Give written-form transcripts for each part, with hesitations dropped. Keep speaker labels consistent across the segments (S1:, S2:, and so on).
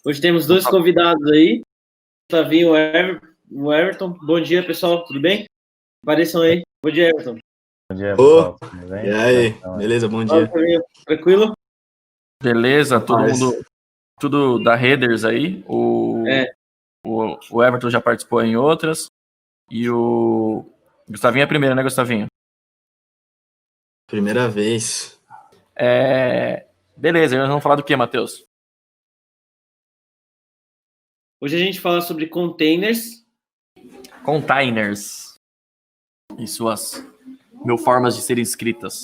S1: Hoje temos dois convidados aí, o Gustavinho e o Everton. Bom dia, pessoal, tudo bem? Apareçam aí. Bom dia, Everton.
S2: Bom dia, pessoal. Tudo bem?
S3: E aí? Beleza, bom dia.
S1: Tranquilo?
S4: Beleza, todo mundo, tudo da Headers aí. O Everton já participou em outras. E o Gustavinho é primeiro, né, Gustavinho?
S3: Primeira vez.
S4: Beleza, nós vamos falar do que, Matheus?
S1: Hoje a gente fala sobre containers.
S4: Containers. E suas mil formas de serem escritas.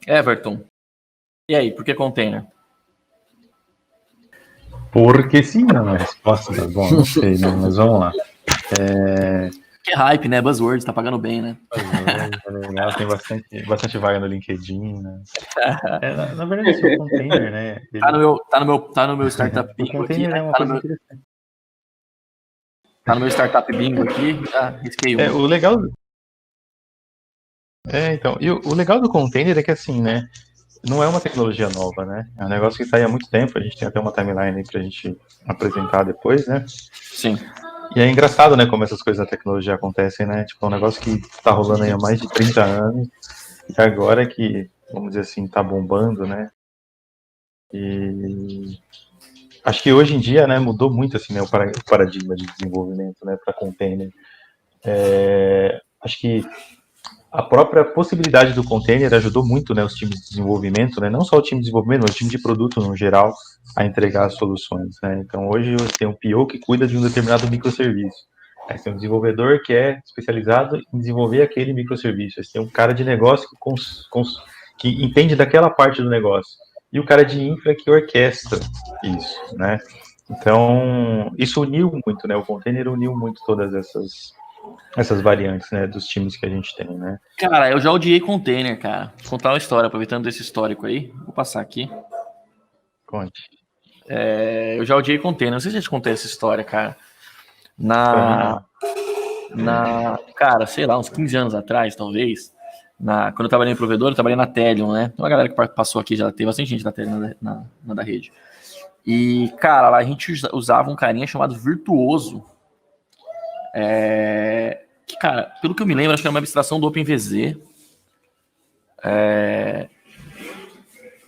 S4: Everton. E aí, por que container?
S2: Porque sim, não é resposta. Bom, não sei, né? Mas vamos lá.
S4: Que hype, né? Buzzwords, tá pagando bem, né?
S2: É legal, tem bastante vaga no LinkedIn, né? Na verdade, esse container, né? Ele...
S4: Tá no meu startup bingo aqui.
S2: É uma coisa interessante.
S4: Tá no meu startup bingo aqui. Risquei um.
S2: O legal. Então, e o legal do container é que assim, né? Não é uma tecnologia nova, né? É um negócio que sai há muito tempo. A gente tem até uma timeline aí pra gente apresentar depois, né?
S4: Sim.
S2: E é engraçado, né, como essas coisas da tecnologia acontecem, né? Tipo, é um negócio que tá rolando aí há mais de 30 anos e agora que, vamos dizer assim, tá bombando, né? E acho que hoje em dia, né, mudou muito, assim, né, o paradigma de desenvolvimento, né, para container. Acho que a própria possibilidade do container ajudou muito, né, os times de desenvolvimento, né, não só o time de desenvolvimento, mas o time de produto no geral, a entregar as soluções, né. Então hoje você tem um PO que cuida de um determinado microserviço. Aí você tem um desenvolvedor que é especializado em desenvolver aquele microserviço. Aí você tem um cara de negócio que entende daquela parte do negócio. E o cara de infra que orquestra isso, né. Então, isso uniu muito, né, o container uniu muito todas essas variantes, né, dos times que a gente tem, né?
S4: Cara, eu já odiei container, cara. Vou contar uma história, aproveitando desse histórico aí. Vou passar aqui.
S2: Conte.
S4: Eu já odiei container. Não sei se eu te contei essa história, cara. Cara, sei lá, uns 15 anos atrás, talvez. Quando eu trabalhei em provedor, eu trabalhei na Telion, né? Tem uma galera que passou aqui, já tem bastante gente da Telion na da rede. E, cara, lá a gente usava um carinha chamado Virtuoso. Que, cara, pelo que eu me lembro, acho que era uma abstração do OpenVZ.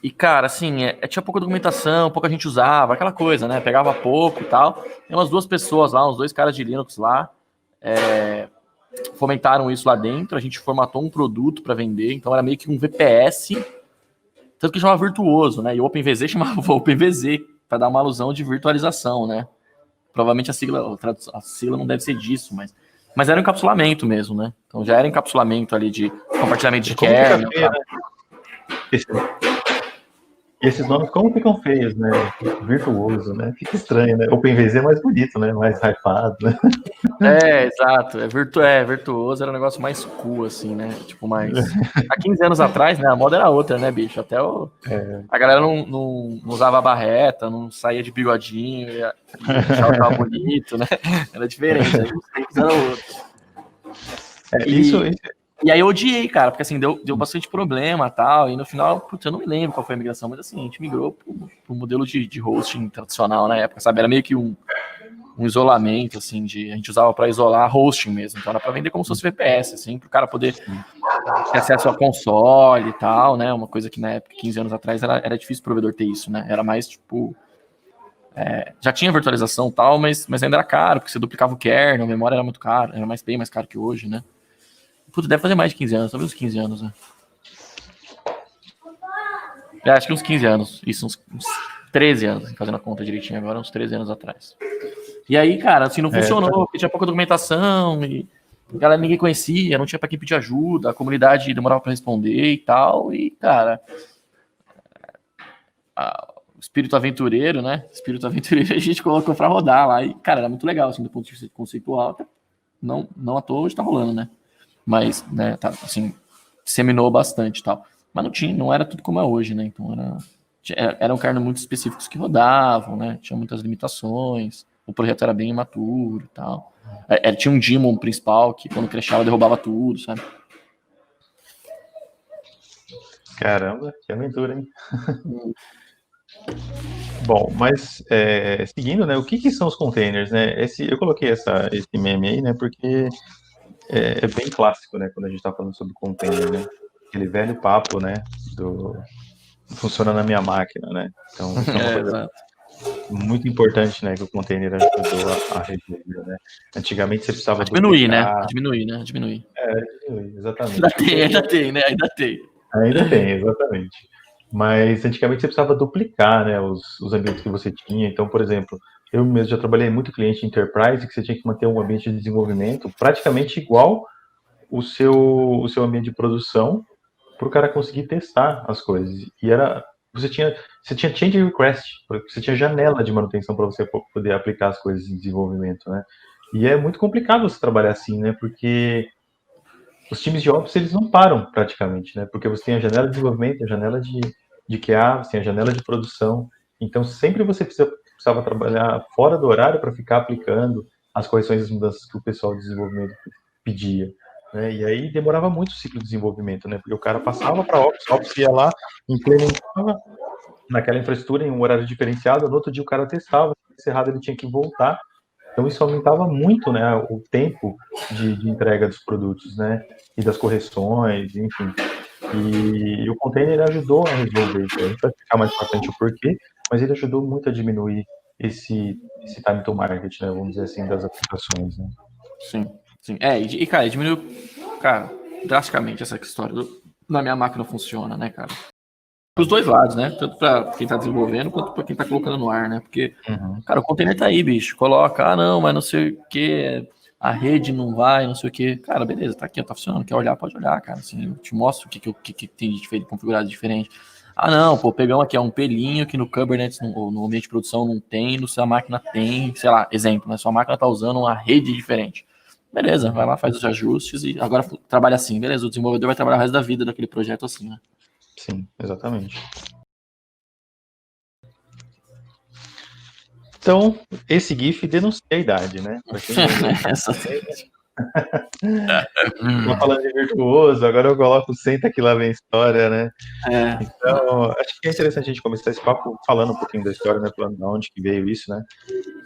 S4: E, cara, assim, tinha pouca documentação, pouca gente usava, aquela coisa, né? Pegava pouco e tal. Tem umas duas pessoas lá, uns dois caras de Linux lá, fomentaram isso lá dentro. A gente formatou um produto para vender, então era meio que um VPS, tanto que chamava Virtuoso, né? E o OpenVZ chamava OpenVZ, para dar uma alusão de virtualização, né? Provavelmente a sigla não deve ser disso, mas era um encapsulamento mesmo, né? Então já era encapsulamento ali de compartilhamento de kernel.
S2: E esses nomes como ficam feios, né? Virtuoso, né? Fica estranho, né? OpenVZ é mais bonito, né? Mais hypado, né?
S4: Exato. Virtuoso era um negócio mais cool, assim, né? Tipo, há 15 anos atrás, né? A moda era outra, né, bicho? Até a galera não usava barreta, não saía de bigodinho e achava que tava bonito, né? Era diferente, aí os tempos eram outros. E aí eu odiei, cara, porque assim, deu bastante problema e tal, e no final, putz, eu não me lembro qual foi a migração, mas assim, a gente migrou pro modelo de hosting tradicional na época, sabe? Era meio que um isolamento, assim, a gente usava para isolar hosting mesmo, então era para vender como se fosse VPS, assim, para o cara poder ter acesso a console e tal, né? Uma coisa que na época, 15 anos atrás, era difícil o provedor ter isso, né? Era mais, tipo... já tinha virtualização e tal, mas ainda era caro, porque você duplicava o kernel, a memória era muito cara, era bem mais caro que hoje, né? Puta, deve fazer mais de 15 anos, talvez uns 15 anos, né? Acho que uns 15 anos, isso, uns 13 anos, fazendo a conta direitinho agora, uns 13 anos atrás. E aí, cara, assim, não funcionou, porque tinha pouca documentação, e galera ninguém conhecia, não tinha pra quem pedir ajuda, a comunidade demorava pra responder e tal, e, cara, o espírito aventureiro, né? Espírito aventureiro a gente colocou pra rodar lá, e, cara, era muito legal, assim, do ponto de vista conceitual, não à toa hoje tá rolando, né? Mas, né, tá, assim, disseminou bastante e tal. Mas não era tudo como é hoje, né? Então eram kernels muito específicos que rodavam, né? Tinha muitas limitações, o projeto era bem imaturo e tal. Tinha um daemon principal que quando crashava derrubava tudo, sabe?
S2: Caramba, que aventura, hein? Bom, mas seguindo, né, o que são os containers, né? Eu coloquei esse meme aí, né, porque é bem clássico, né, quando a gente está falando sobre container, né? Aquele velho papo, né, do funciona na minha máquina, né? Então, isso é uma coisa
S4: Exato.
S2: muito importante, né, que o container ajudou a resolver, né? Antigamente você precisava
S4: Diminuir, né?
S2: duplicar.
S4: Diminuir.
S2: Exatamente.
S4: Ainda tem, né? Ainda tem.
S2: Ainda tem, exatamente. Mas antigamente você precisava duplicar, né, os ambientes que você tinha. Então, por exemplo, eu mesmo já trabalhei muito cliente enterprise que você tinha que manter um ambiente de desenvolvimento praticamente igual o seu ambiente de produção para o cara conseguir testar as coisas. E você tinha change request, você tinha janela de manutenção para você poder aplicar as coisas em desenvolvimento, né? E é muito complicado você trabalhar assim, né? Porque os times de Ops, eles não param praticamente, né? Porque você tem a janela de desenvolvimento, a janela de QA, você tem a janela de produção. Então, sempre você precisava trabalhar fora do horário para ficar aplicando as correções e as mudanças que o pessoal de desenvolvimento pedia. Né? E aí demorava muito o ciclo de desenvolvimento, né? Porque o cara passava para Ops ia lá, implementava naquela infraestrutura em um horário diferenciado, no outro dia o cara testava, se errado ele tinha que voltar. Então isso aumentava muito, né, o tempo de entrega dos produtos, né, e das correções, enfim. E o container ajudou a resolver isso. A gente vai explicar mais para frente o porquê, mas ele ajudou muito a diminuir esse time to market, né, vamos dizer assim, das aplicações, né.
S4: Sim, sim. Cara, diminuiu, cara, drasticamente essa história na minha máquina funciona, né, cara? Os dois lados, né? Tanto para quem tá desenvolvendo quanto para quem tá colocando no ar, né? Porque, cara, o container tá aí, bicho. Coloca, não, mas não sei o que, a rede não vai, não sei o que. Cara, beleza, tá aqui, tá funcionando. Quer olhar, pode olhar, cara. Assim, eu te mostro o que tem de diferente, configurado diferente. Ah, não, pô, pegamos aqui um pelinho que no Kubernetes, no ambiente de produção não tem, no sua máquina tem, sei lá, exemplo, né? Sua máquina tá usando uma rede diferente. Beleza, vai lá, faz os ajustes e agora trabalha assim, beleza. O desenvolvedor vai trabalhar o resto da vida daquele projeto assim, né?
S2: Sim, exatamente. Então, esse GIF denuncia a idade, né? Pra quem Tô falando de virtuoso, agora eu coloco senta que lá vem história, né? Então, acho que é interessante a gente começar esse papo falando um pouquinho da história, né? Falando de onde que veio isso, né?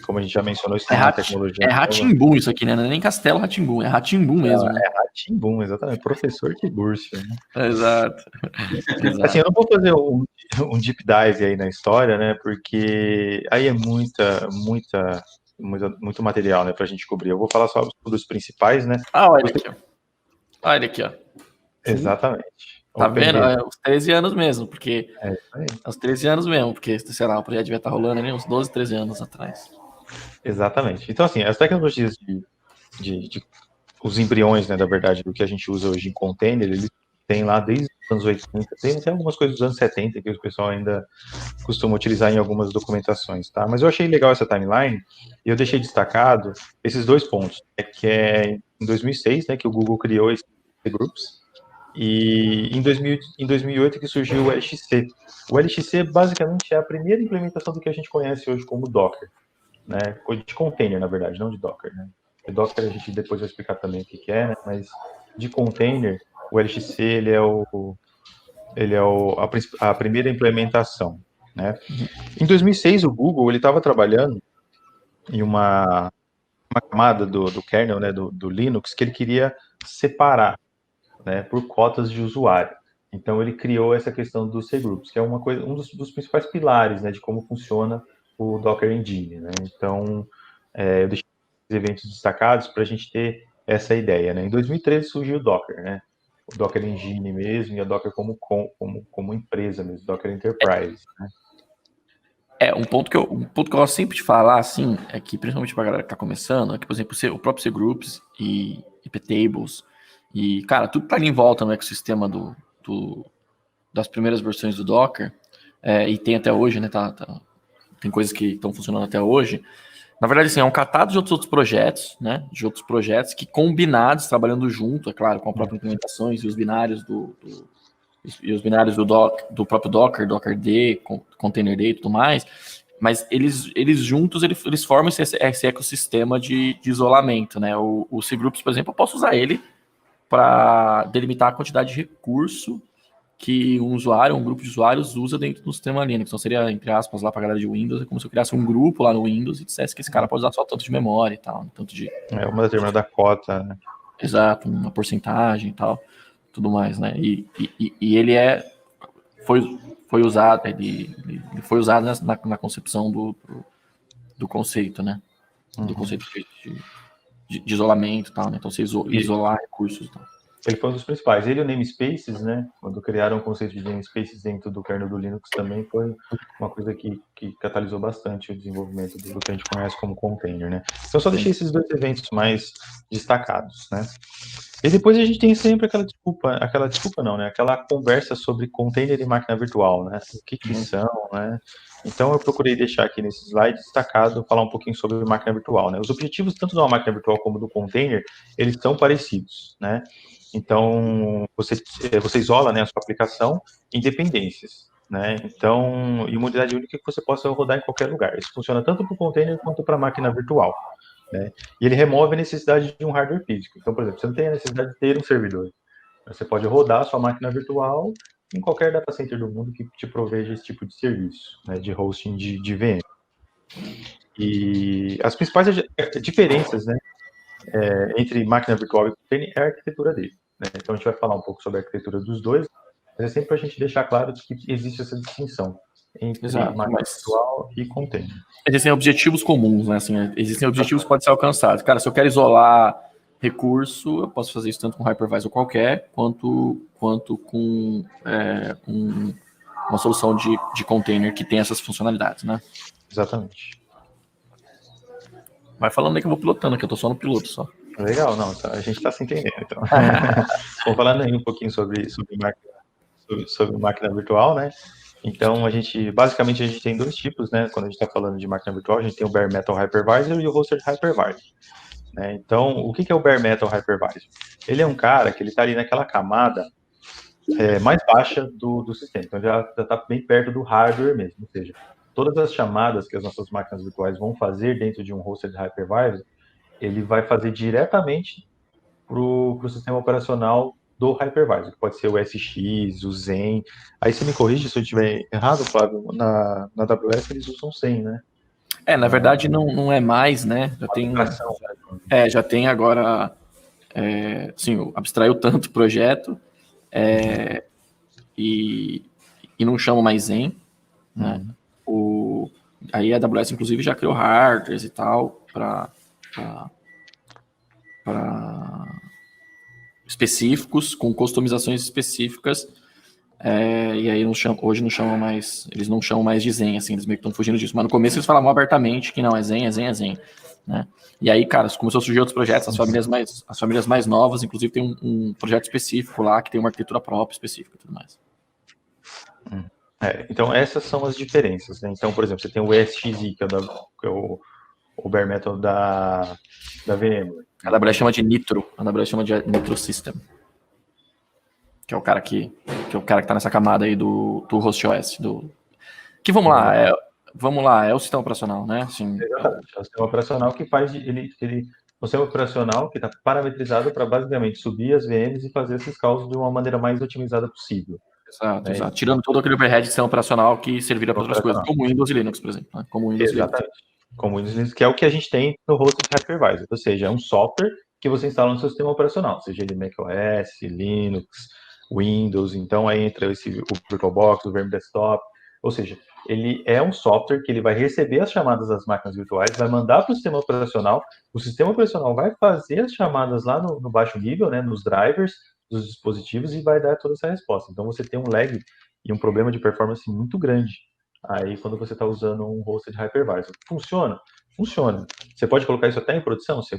S2: Como a gente já mencionou, isso não é uma tecnologia.
S4: É Rá-Tim-Bum isso aqui, né? Não é nem Castelo Rá-Tim-Bum, é Rá-Tim-Bum mesmo, né?
S2: É Rá-Tim-Bum, exatamente. Professor Tiburcio, né?
S4: Exato.
S2: Assim, eu não vou fazer um deep dive aí na história, né? Porque aí é muito material, né? Pra gente cobrir. Eu vou falar só dos principais, né?
S4: Olha aqui, ó. Olha aqui, ó.
S2: Exatamente.
S4: Tá vendo?
S2: Open-Data.
S4: É os 13 anos mesmo, porque
S2: É isso aí.
S4: é os 13 anos mesmo, porque, sei lá, o projeto devia estar rolando ali uns 12, 13 anos atrás.
S2: Exatamente. Então, assim, as tecnologias de os embriões, né, da verdade, do que a gente usa hoje em container, eles têm lá desde os anos 80, tem até algumas coisas dos anos 70 que o pessoal ainda costuma utilizar em algumas documentações, tá? Mas eu achei legal essa timeline e eu deixei destacado esses dois pontos, que é em 2006, né, que o Google criou esse Groups, e em 2008 que surgiu o LXC. O LXC basicamente é a primeira implementação do que a gente conhece hoje como Docker, né? De container, na verdade, não de Docker, né? O Docker a gente depois vai explicar também o que é, né? Mas de container, o LXC a primeira implementação, né? Em 2006 o Google ele estava trabalhando em uma camada do kernel, né, do Linux, que ele queria separar, né, por cotas de usuário. Então ele criou essa questão dos cgroups, que é um dos principais pilares, né, de como funciona o Docker Engine, né? Então eu deixei os eventos destacados para a gente ter essa ideia, né? Em 2013 surgiu o Docker, né? O Docker Engine mesmo e a Docker como empresa mesmo, Docker Enterprise, né?
S4: Um ponto que eu gosto sempre de falar, assim, é que, principalmente pra galera que tá começando, é que, por exemplo, o próprio cgroups e iptables, e, cara, tudo tá ali em volta no ecossistema das primeiras versões do Docker, e tem até hoje, né, tem coisas que estão funcionando até hoje. Na verdade, assim, é um catado de outros projetos, né, de outros projetos que combinados, trabalhando junto, é claro, com a própria implementações e os binários do próprio Docker, Docker-D, Container-D e tudo mais, mas eles juntos, eles formam esse ecossistema de isolamento, né? O cgroups, por exemplo, eu posso usar ele para delimitar a quantidade de recurso que um grupo de usuários usa dentro do sistema Linux. Então seria, entre aspas, lá pra galera de Windows, é como se eu criasse um grupo lá no Windows e dissesse que esse cara pode usar só tanto de memória e tal, tanto de...
S2: É uma determinada cota, né?
S4: Exato, uma porcentagem e tal, tudo mais, né? E ele foi usado, ele foi usado na concepção do conceito, né? Do conceito de isolamento e tal, né? Então você isolar recursos e tal.
S2: Ele foi um dos principais. Ele e o namespaces, né? Quando criaram o conceito de namespaces dentro do kernel do Linux também foi uma coisa que catalisou bastante o desenvolvimento do que a gente conhece como container, né? Então eu só deixei esses dois eventos mais destacados, né? E depois a gente tem sempre aquela conversa sobre container e máquina virtual, né? O que são, né? Então eu procurei deixar aqui nesse slide destacado, falar um pouquinho sobre máquina virtual, né? Os objetivos tanto de uma máquina virtual como do container, eles são parecidos, né? Então, você isola, né, a sua aplicação em dependências, né? Então, e uma unidade única que você possa rodar em qualquer lugar. Isso funciona tanto para o container quanto para a máquina virtual, né? E ele remove a necessidade de um hardware físico. Então, por exemplo, você não tem a necessidade de ter um servidor. Você pode rodar a sua máquina virtual em qualquer data center do mundo que te proveja esse tipo de serviço, né, de hosting de VM. E as principais diferenças, né, entre máquina virtual e container é a arquitetura dele, né? Então a gente vai falar um pouco sobre a arquitetura dos dois, mas é sempre para a gente deixar claro que existe essa distinção entre máquina virtual e container.
S4: Existem objetivos comuns, né? Assim, existem objetivos que podem ser alcançados. Cara, se eu quero isolar recurso, eu posso fazer isso tanto com um hypervisor qualquer, quanto com uma solução de container que tem essas funcionalidades, né?
S2: Exatamente.
S4: Vai falando aí que eu vou pilotando, que eu tô só no piloto só.
S2: Legal, não, a gente está se entendendo, então. Vou falando aí um pouquinho sobre máquina virtual, né? Então, basicamente, a gente tem dois tipos, né? Quando a gente está falando de máquina virtual, a gente tem o Bare Metal Hypervisor e o Hosted Hypervisor, né? Então, o que é o Bare Metal Hypervisor? Ele é um cara que ele está ali naquela camada mais baixa do sistema, então já está bem perto do hardware mesmo, ou seja, todas as chamadas que as nossas máquinas virtuais vão fazer dentro de um Hosted Hypervisor, ele vai fazer diretamente para o sistema operacional do hypervisor, que pode ser o SX, o Zen. Aí você me corrige se eu estiver errado, Flávio, na AWS eles usam Zen, né?
S4: Na verdade não é mais, né? Já tem agora, sim, abstraiu tanto o projeto e não chama mais Zen, né? Aí a AWS, inclusive, já criou hardwares e tal para específicos, com customizações específicas, e aí hoje não chamam mais, eles não chamam mais de Zen, assim, eles meio que estão fugindo disso, mas no começo eles falavam abertamente que não, é Zen, né? E aí, cara, começou a surgir outros projetos, as famílias mais novas, inclusive tem um projeto específico lá, que tem uma arquitetura própria específica e tudo mais.
S2: Então, essas são as diferenças, né? Então, por exemplo, você tem o ESXi, que é o Bare Metal da VMware.
S4: A AWS chama de Nitro, a AWS chama de Nitro System, que é o cara que tá nessa camada aí do HostOS, que vamos lá, é o sistema operacional, né? Assim,
S2: exatamente, é o sistema operacional que faz o sistema operacional que está parametrizado para basicamente subir as VMs e fazer esses cálculos de uma maneira mais otimizada possível.
S4: Exato. Tirando todo aquele overhead de sistema operacional que serviria para outras coisas, como Windows e Linux, por exemplo. Né? Como Windows
S2: Exatamente. Linux. Como Windows e Linux, que é o que a gente tem no Hosted Hypervisor, ou seja, é um software que você instala no seu sistema operacional, seja ele macOS, Linux, Windows, então aí entra o VirtualBox, o VM Desktop, ou seja, ele é um software que ele vai receber as chamadas das máquinas virtuais, vai mandar para o sistema operacional vai fazer as chamadas lá no baixo nível, né, nos drivers dos dispositivos e vai dar toda essa resposta. Então você tem um lag e um problema de performance muito grande aí quando você está usando um hosted hypervisor. Funciona? Funciona. Você pode colocar isso até em produção? Você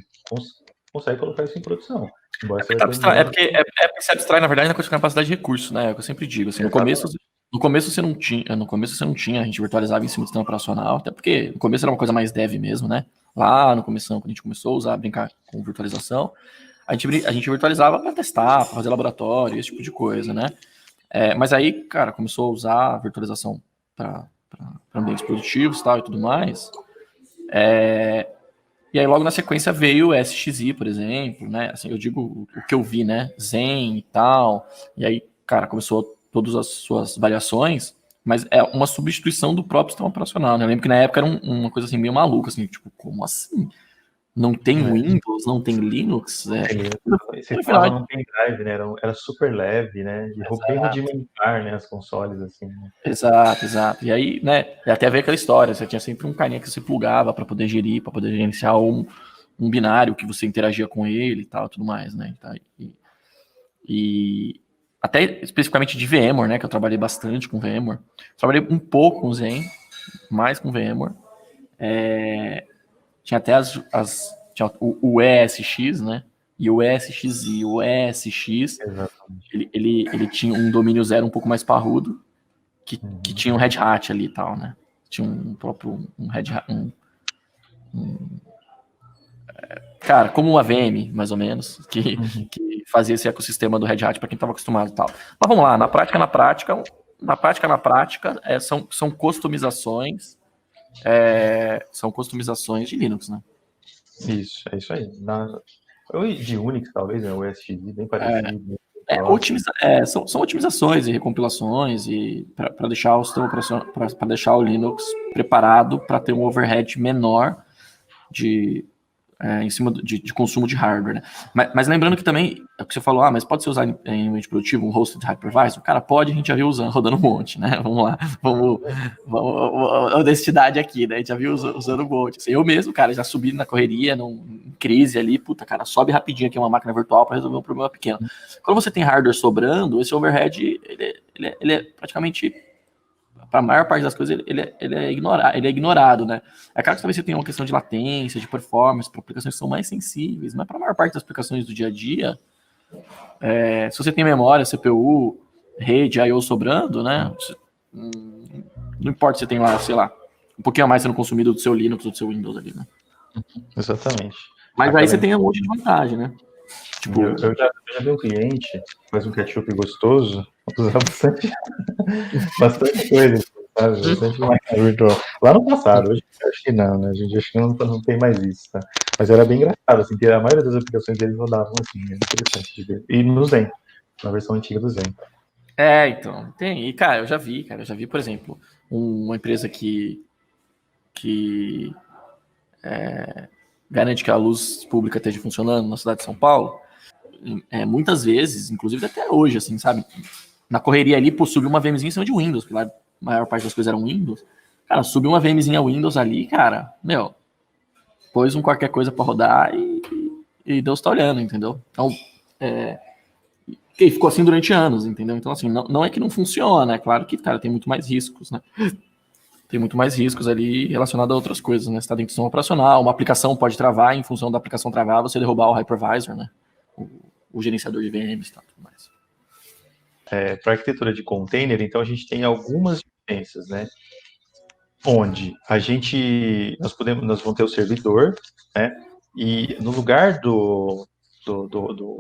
S2: consegue colocar isso em produção.
S4: Porque se abstrai, na verdade, na capacidade de recurso, né? É o que eu sempre digo. Assim, no começo você não tinha, a gente virtualizava em cima do sistema operacional, até porque no começo era uma coisa mais dev mesmo, né? Lá no começo, quando a gente começou a brincar com virtualização, a gente virtualizava para testar, para fazer laboratório, esse tipo de coisa, né? Mas aí, cara, começou a usar a virtualização para ambientes produtivos e tudo mais. E aí logo na sequência veio o SXi, por exemplo, né? Assim, eu digo o que eu vi, né? Zen e tal. E aí, cara, começou todas as suas variações, mas é uma substituição do próprio sistema operacional, né? Eu lembro que na época era uma coisa assim meio maluca, assim, tipo, como assim? Não tem Windows, não tem Linux?
S2: Você falava num pendrive, né? Era super leve, né? E bem rudimentar, né? As consoles, assim. Né?
S4: Exato. E aí, né? Até ver aquela história, você tinha sempre um carinha que você plugava para poder gerir, para poder gerenciar um binário que você interagia com ele e tal, tudo mais, né? E até especificamente de VMware, né? Que eu trabalhei bastante com VMware. Trabalhei um pouco com Zen, mais com VMware. Tinha até tinha o ESX, né? E o ESXi, o ESX, ele tinha um domínio zero um pouco mais parrudo, que tinha um Red Hat ali e tal, né? Tinha um próprio Red Hat, cara, como uma VM, mais ou menos, que fazia esse ecossistema do Red Hat para quem estava acostumado e tal. Mas vamos lá, na prática, são customizações, são customizações de Linux, né?
S2: Isso, é isso aí. De Unix, talvez, né? O SX, bem parecido.
S4: São otimizações e recompilações e para deixar o sistema operacional, para deixar o Linux preparado para ter um overhead menor em cima de consumo de hardware, né? Mas lembrando que também, é o que você falou, mas pode ser usado em ambiente produtivo, um hosted hypervisor? Cara, pode, a gente já viu rodando um monte, né? Vamos lá, vamos honestidade aqui, né? A gente já viu usando um monte. Eu mesmo, cara, já subi na correria, em crise ali, puta, cara, sobe rapidinho aqui uma máquina virtual para resolver um problema pequeno. Quando você tem hardware sobrando, esse overhead, ele é praticamente... Para a maior parte das coisas, ele é ignorado, né? É claro que talvez você tenha uma questão de latência, de performance, para aplicações que são mais sensíveis, mas para a maior parte das aplicações do dia a dia, se você tem memória, CPU, rede, I/O sobrando, né? Não importa se você tem lá, sei lá, um pouquinho a mais sendo consumido do seu Linux ou do seu Windows ali, né?
S2: Exatamente.
S4: Mas aí você tem um monte de vantagem, né?
S2: Tipo, eu já vi um cliente que faz um ketchup gostoso, usar bastante coisa, sabe? Bastante máquina virtual. Lá no passado, hoje acho que não, né? A gente acho que não tem mais isso, tá? Mas era bem engraçado, assim, que a maioria das aplicações deles rodavam assim, é interessante de ver. E no Zen, na versão antiga do Zen.
S4: Então, tem. E, cara, eu já vi, por exemplo, uma empresa que garante que a luz pública esteja funcionando na cidade de São Paulo, muitas vezes, inclusive até hoje, assim, sabe? Na correria ali, subiu uma VMzinha em cima de Windows, porque lá a maior parte das coisas eram Windows. Cara, subiu uma VMzinha Windows ali, cara, pôs qualquer coisa pra rodar e Deus tá olhando, entendeu? Então, e ficou assim durante anos, entendeu? Então, assim, não é que não funciona, é claro que, cara, tem muito mais riscos, né? Tem muito mais riscos ali relacionados a outras coisas, né? Você tá dentro do sistema operacional, uma aplicação pode travar, em função da aplicação travar, você derrubar o hypervisor, né? O gerenciador de VMs e tudo mais.
S2: Para arquitetura de container, então a gente tem algumas diferenças, né? Onde nós vamos ter o servidor, né? E no lugar do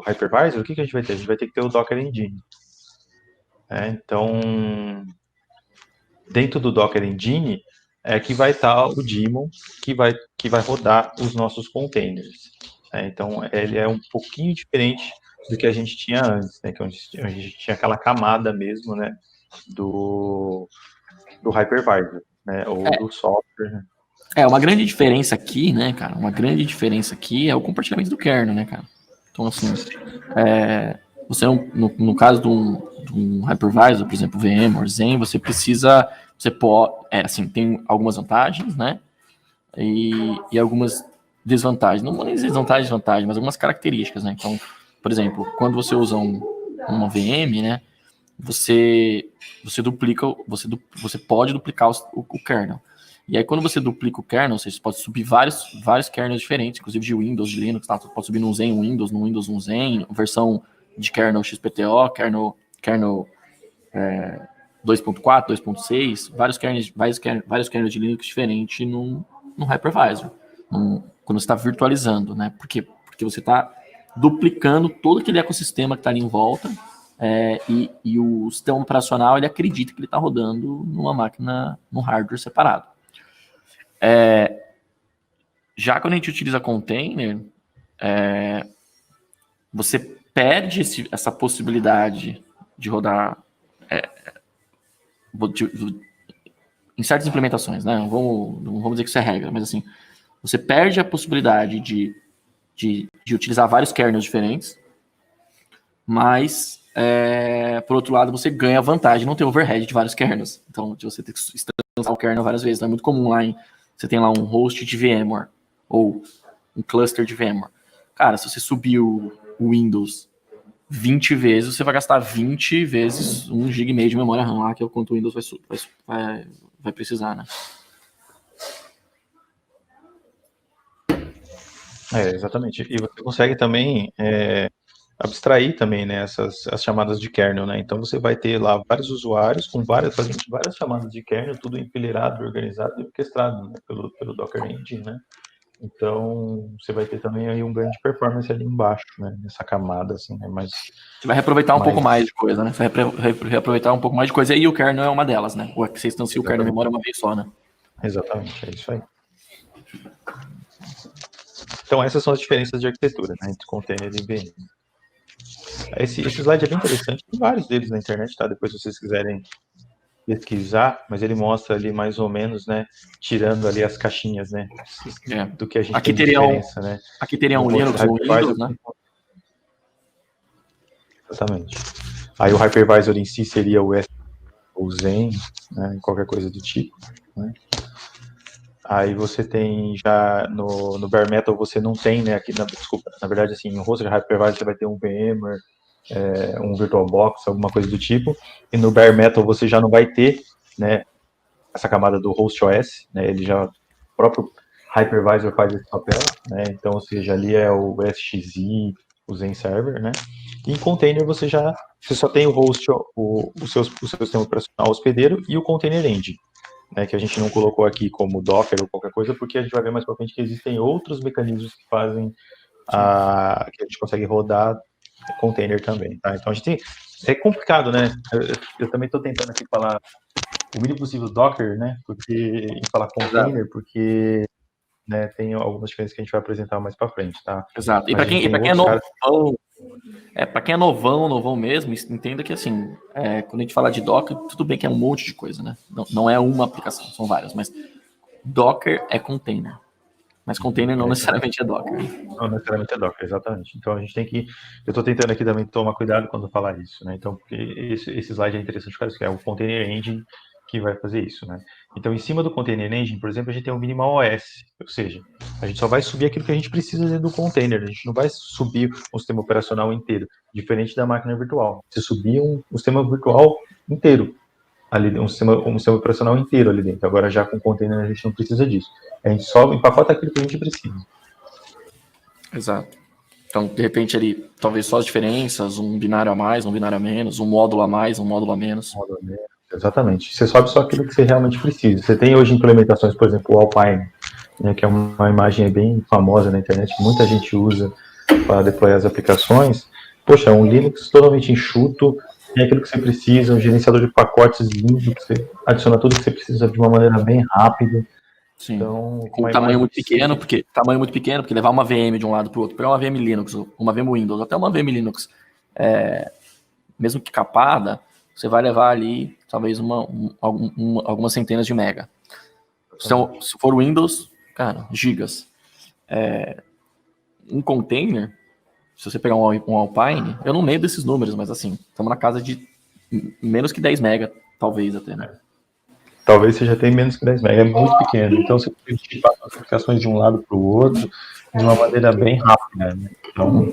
S2: hypervisor, o que a gente vai ter? A gente vai ter que ter o Docker Engine. Então, dentro do Docker Engine que vai estar o daemon que vai rodar os nossos containers. Então, ele é um pouquinho diferente do que a gente tinha antes, né? Que a gente tinha aquela camada mesmo, né? Do hypervisor, né? Ou do software, né?
S4: Uma grande diferença aqui, né, cara? Uma grande diferença aqui é o compartilhamento do kernel, né, cara? Então, assim, você, no caso de um hypervisor, por exemplo, VMware, Zen, você pode, assim, tem algumas vantagens, né? E algumas desvantagens. Não nem desvantagem, mas algumas características, né? Então, por exemplo, quando você usa uma VM, né? Você pode duplicar o kernel. E aí, quando você duplica o kernel, você pode subir vários kernels diferentes, inclusive de Windows, de Linux, tá? Você pode subir no Zen Windows, no Windows um Zen, versão de kernel XPTO, kernel 2.4, 2.6, vários kernels de Linux diferentes no hypervisor, quando você está virtualizando, né? Por quê? Porque você está duplicando todo aquele ecossistema que está ali em volta, e o sistema operacional ele acredita que ele está rodando numa máquina, num hardware separado. Já quando a gente utiliza container, você perde essa possibilidade de rodar em certas implementações, né? Não vamos dizer que isso é regra, mas assim, você perde a possibilidade de utilizar vários kernels diferentes, mas, por outro lado, você ganha a vantagem de não ter overhead de vários kernels. Então, de você ter que instalar o kernel várias vezes. Então, é muito comum lá você tem lá um host de VMware ou um cluster de VMware. Cara, se você subir o Windows 20 vezes, você vai gastar 20 vezes 1,5 GB de memória RAM lá, que é o quanto o Windows vai precisar, né?
S2: Exatamente. E você consegue também abstrair também, né, as chamadas de kernel, né? Então você vai ter lá vários usuários fazendo várias chamadas de kernel, tudo empilhado, organizado e orquestrado, né, pelo Docker Engine, né? Então você vai ter também aí um ganho de performance ali embaixo, né? Nessa camada, assim, né? Mas
S4: você vai reaproveitar um pouco mais de coisa, né? Você vai reaproveitar um pouco mais de coisa, e o kernel é uma delas, né? Vocês instanciam o kernel de memória uma vez só, né?
S2: Exatamente, é isso aí. Então essas são as diferenças de arquitetura, né, entre container e VM. Esse slide é bem interessante, tem vários deles na internet, tá? Depois se vocês quiserem pesquisar, mas ele mostra ali mais ou menos, né, tirando ali as caixinhas, né, do que a gente
S4: aqui
S2: tem de diferença, né.
S4: Aqui teria um Linux ou Windows, né?
S2: Exatamente. Aí o hypervisor em si seria o Zen, né, qualquer coisa do tipo, né. Aí você tem já no bare metal você não tem, né, aqui desculpa, na verdade assim, no host de hypervisor você vai ter um VMware, um VirtualBox, alguma coisa do tipo, e no bare metal você já não vai ter, né, essa camada do host OS, né, ele já, o próprio hypervisor faz esse papel, né, então, ou seja, ali é o SXI, o Zen Server, né, e em container você só tem o host, o seu sistema operacional hospedeiro e o container engine, né, que a gente não colocou aqui como Docker ou qualquer coisa, porque a gente vai ver mais pra frente que existem outros mecanismos que fazem que a gente consegue rodar container também, tá? Então a gente tem, é complicado, né? Eu também estou tentando aqui falar o mínimo possível Docker, né? Porque falar container, porque, né, tem algumas diferenças que a gente vai apresentar mais para frente, tá?
S4: Exato. E para quem é novão, para quem é novão mesmo, entenda que assim, quando a gente fala de Docker, tudo bem que é um monte de coisa, né? Não é uma aplicação, são várias, mas Docker é container. Mas container não necessariamente é Docker.
S2: Não necessariamente é Docker, exatamente. Então a gente tem que. Eu estou tentando aqui também tomar cuidado quando falar isso, né? Então, porque esse slide é interessante, que é o Container Engine que vai fazer isso, né? Então, em cima do Container Engine, por exemplo, a gente tem o Minimal OS, ou seja, a gente só vai subir aquilo que a gente precisa dentro do container, a gente não vai subir um sistema operacional inteiro, diferente da máquina virtual. Você subir um sistema virtual inteiro, ali, um sistema operacional inteiro ali dentro. Agora, já com container, a gente não precisa disso. A gente só empacota aquilo que a gente precisa.
S4: Exato. Então, de repente, ali, talvez só as diferenças, um binário a mais, um binário a menos, um módulo a mais, um módulo a menos.
S2: Exatamente. Você sobe só aquilo que você realmente precisa. Você tem hoje implementações, por exemplo, o Alpine, né, que é uma imagem bem famosa na internet, que muita gente usa para deployar as aplicações. Poxa, é um Linux totalmente enxuto, tem aquilo que você precisa, um gerenciador de pacotes lindo, que você adiciona tudo que você precisa de uma maneira bem rápida.
S4: Sim. Então, com tamanho muito pequeno, porque levar uma VM de um lado para o outro, pegar uma VM Linux, uma VM Windows, até uma VM Linux, mesmo que capada, você vai levar ali talvez algumas centenas de mega. Então, se for Windows, cara, gigas. Um container, se você pegar um Alpine, eu não lembro desses números, mas assim, estamos na casa de menos que 10 mega, talvez até, né?
S2: Talvez você já tenha menos que 10 mega, é muito pequeno. Então você pode passar as aplicações de um lado para o outro de uma maneira bem rápida, né? Então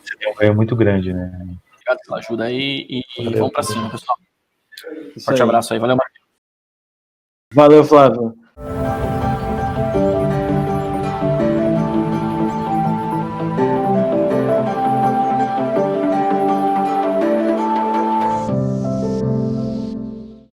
S2: você tem um ganho muito grande, né?
S4: Obrigado pela ajuda aí e vamos para cima, pessoal. Forte abraço aí, valeu, Marcos.
S1: Valeu, Flávio.